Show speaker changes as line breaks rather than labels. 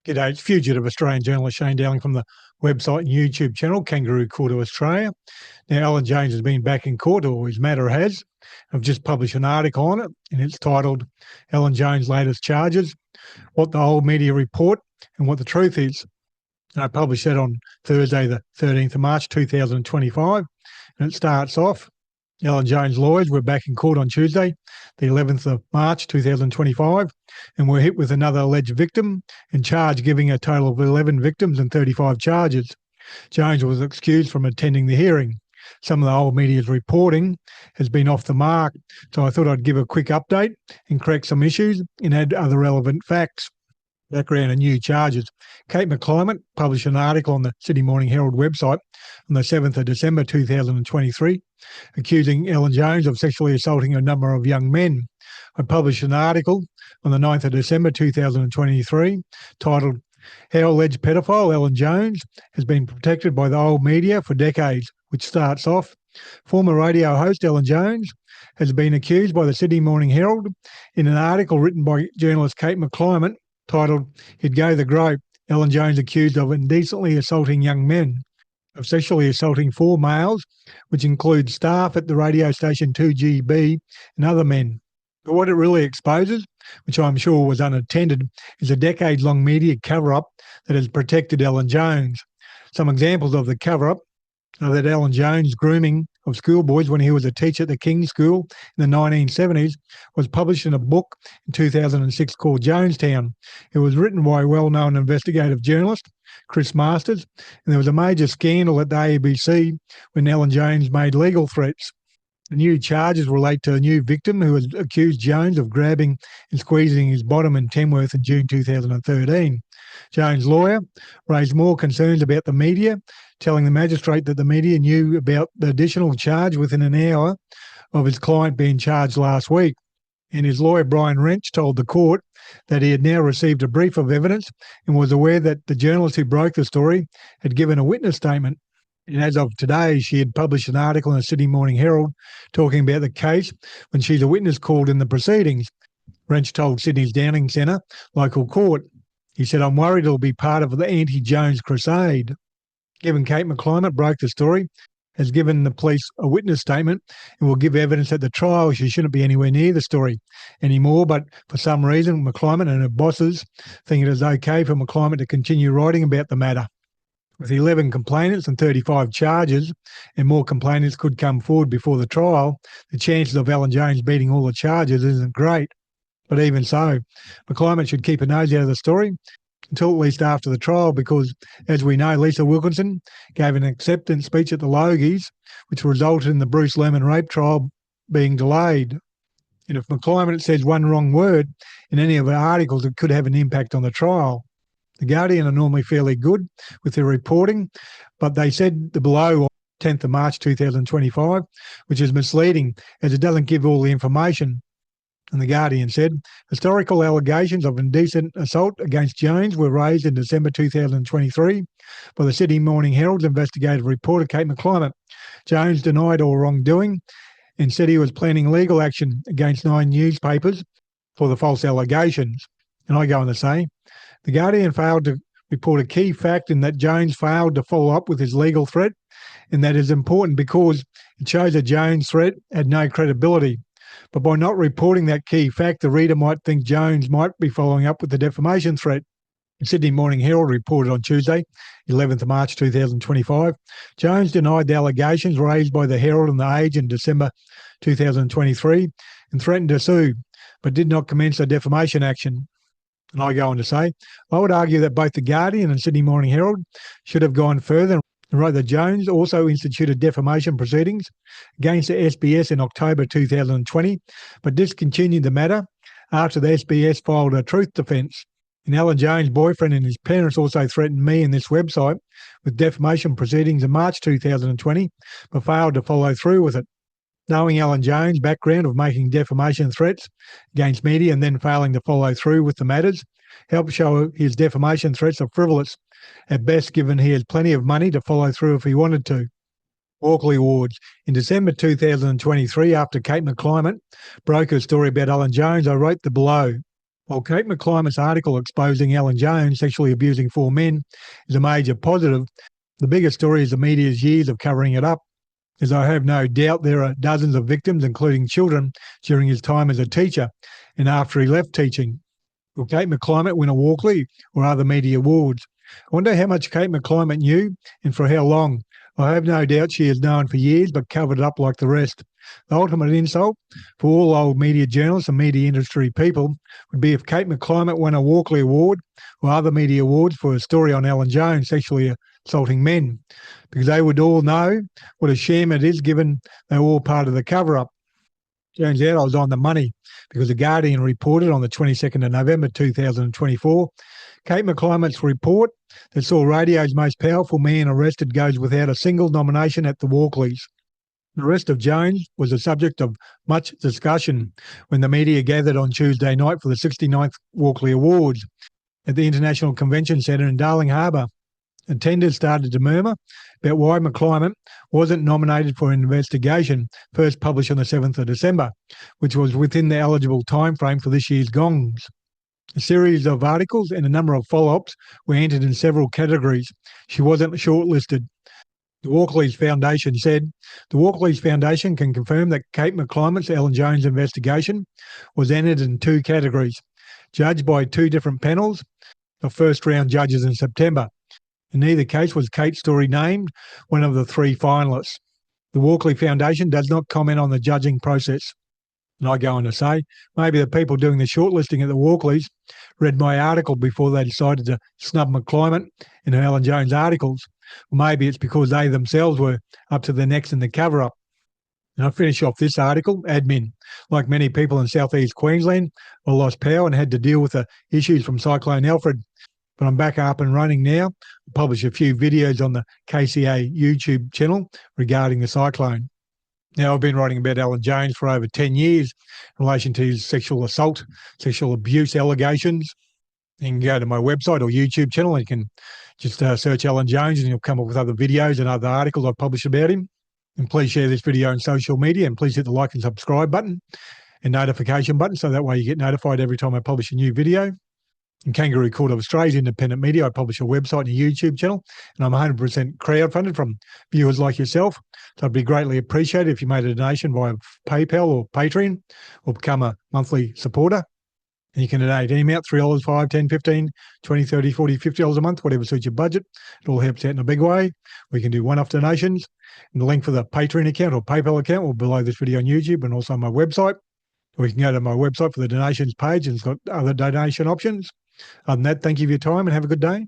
G'day, it's fugitive Australian journalist Shane Dowling from the website and YouTube channel Kangaroo Court of Australia. Now, Alan Jones has been back in court, or his matter has. I've just published an article on it, and it's titled Alan Jones' Latest Charges, What the Old Media Report and What the Truth Is. And I published that on Thursday, the 13th of March 2025, and it starts off, Alan Jones' lawyers were back in court on Tuesday, the 11th of March 2025, and were hit with another alleged victim and charged, giving a total of 11 victims and 35 charges. Jones was excused from attending the hearing. Some of the old media's reporting has been off the mark, so I thought I'd give a quick update and correct some issues and add other relevant facts. Background and new charges. Kate McClimate published an article on the Sydney Morning Herald website on the 7th of December 2023, accusing Alan Jones of sexually assaulting a number of young men. I published an article on the 9th of December 2023 titled How Alleged Pedophile Alan Jones Has Been Protected by the Old Media for Decades, which starts off, former radio host Alan Jones has been accused by the Sydney Morning Herald in an article written by journalist Kate McClimate titled He'd Go the Grope, Alan Jones accused of indecently assaulting young men, of sexually assaulting 4 males, which includes staff at the radio station 2GB and other men. But what it really exposes, which I'm sure was unattended, is a decade-long media cover-up that has protected Alan Jones. Some examples of the cover-up are that Alan Jones' grooming of schoolboys when he was a teacher at the King's School in the 1970s was published in a book in 2006 called Jonestown. It was written by a well-known investigative journalist, Chris Masters, and there was a major scandal at the ABC when Alan Jones made legal threats. The new charges relate to a new victim who has accused Jones of grabbing and squeezing his bottom in Tamworth in June 2013. Jones' lawyer raised more concerns about the media, telling the magistrate that the media knew about the additional charge within an hour of his client being charged last week. And his lawyer, Brian Wrench, told the court that he had now received a brief of evidence and was aware that the journalist who broke the story had given a witness statement. And as of today, she had published an article in the Sydney Morning Herald talking about the case when she's a witness called in the proceedings. Wrench told Sydney's Downing Centre local court. He said, I'm worried it'll be part of the anti-Jones crusade. Given Kate McClimate broke the story, has given the police a witness statement and will give evidence at the trial, she shouldn't be anywhere near the story anymore. But for some reason, McClimate and her bosses think it is okay for McClimate to continue writing about the matter. With 11 complainants and 35 charges, and more complainants could come forward before the trial, the chances of Alan Jones beating all the charges isn't great. But even so, McClimate should keep a nose out of the story until at least after the trial, because, as we know, Lisa Wilkinson gave an acceptance speech at the Logies, which resulted in the Bruce Lemon rape trial being delayed. And if McClimate says one wrong word in any of her articles, it could have an impact on the trial. The Guardian are normally fairly good with their reporting, but they said the below on 10th of March 2025, which is misleading as it doesn't give all the information. And the Guardian said, historical allegations of indecent assault against Jones were raised in December 2023 by the Sydney Morning Herald's investigative reporter Kate McClimate. Jones denied all wrongdoing and said he was planning legal action against 9 newspapers for the false allegations. And I go on to say, the Guardian failed to report a key fact in that Jones failed to follow up with his legal threat, and that is important because it shows that Jones' threat had no credibility. But by not reporting that key fact, the reader might think Jones might be following up with the defamation threat. The Sydney Morning Herald reported on Tuesday, 11th of March 2025, Jones denied the allegations raised by the Herald and the Age in December 2023 and threatened to sue, but did not commence a defamation action. And I go on to say, I would argue that both the Guardian and Sydney Morning Herald should have gone further and wrote that Jones also instituted defamation proceedings against the SBS in October 2020, but discontinued the matter after the SBS filed a truth defence. And Alan Jones' boyfriend and his parents also threatened me and this website with defamation proceedings in March 2020, but failed to follow through with it. Knowing Alan Jones' background of making defamation threats against media and then failing to follow through with the matters helps show his defamation threats are frivolous at best, given he has plenty of money to follow through if he wanted to. Walkley Awards. In December 2023, after Kate McClimate broke her story about Alan Jones, I wrote the below. While Kate McClymon's article exposing Alan Jones sexually abusing 4 men is a major positive, the bigger story is the media's years of covering it up, as I have no doubt there are dozens of victims, including children, during his time as a teacher and after he left teaching. Will Kate McClymont win a Walkley or other media awards? I wonder how much Kate McClymont knew and for how long. I have no doubt she has known for years but covered it up like the rest. The ultimate insult for all old media journalists and media industry people would be if Kate McClymont won a Walkley Award or other media awards for a story on Alan Jones sexually assaulting men, because they would all know what a sham it is given they were all part of the cover-up. Turns out I was on the money because The Guardian reported on the 22nd of November 2024, Kate McClymont's report that saw radio's most powerful man arrested goes without a single nomination at the Walkleys. The arrest of Jones was the subject of much discussion when the media gathered on Tuesday night for the 69th Walkley Awards at the International Convention Centre in Darling Harbour. Attenders started to murmur about why McClymont wasn't nominated for an investigation first published on the 7th of December, which was within the eligible timeframe for this year's gongs. A series of articles and a number of follow-ups were entered in several categories. She wasn't shortlisted. The Walkley's Foundation said, the Walkley's Foundation can confirm that Kate McClymont's Alan Jones investigation was entered in 2 categories, judged by 2 different panels of first-round judges in September. In neither case was Kate's story named one of the 3 finalists. The Walkley Foundation does not comment on the judging process. And I go on to say, maybe the people doing the shortlisting at the Walkleys read my article before they decided to snub McClymont in her Alan Jones articles. Or maybe it's because they themselves were up to their necks in the cover-up. And I finish off this article, admin. Like many people in southeast Queensland, I lost power and had to deal with the issues from Cyclone Alfred. But I'm back up and running now. I'll publish a few videos on the KCA YouTube channel regarding the cyclone. Now, I've been writing about Alan Jones for over 10 years in relation to his sexual assault, sexual abuse allegations. You can go to my website or YouTube channel and you can just search Alan Jones and you'll come up with other videos and other articles I've published about him. And please share this video on social media and please hit the like and subscribe button and notification button so that way you get notified every time I publish a new video. In Kangaroo Court of Australia's independent media, I publish a website and a YouTube channel, and I'm 100% crowdfunded from viewers like yourself. So I'd be greatly appreciated if you made a donation via PayPal or Patreon or become a monthly supporter. And you can donate any amount, $3, $5, $10, $15, $20, $30, $40, $50 a month, whatever suits your budget. It all helps out in a big way. We can do one-off donations. And the link for the Patreon account or PayPal account will be below this video on YouTube and also on my website. Or you can go to my website for the donations page and it's got other donation options. Other than that, thank you for your time and have a good day.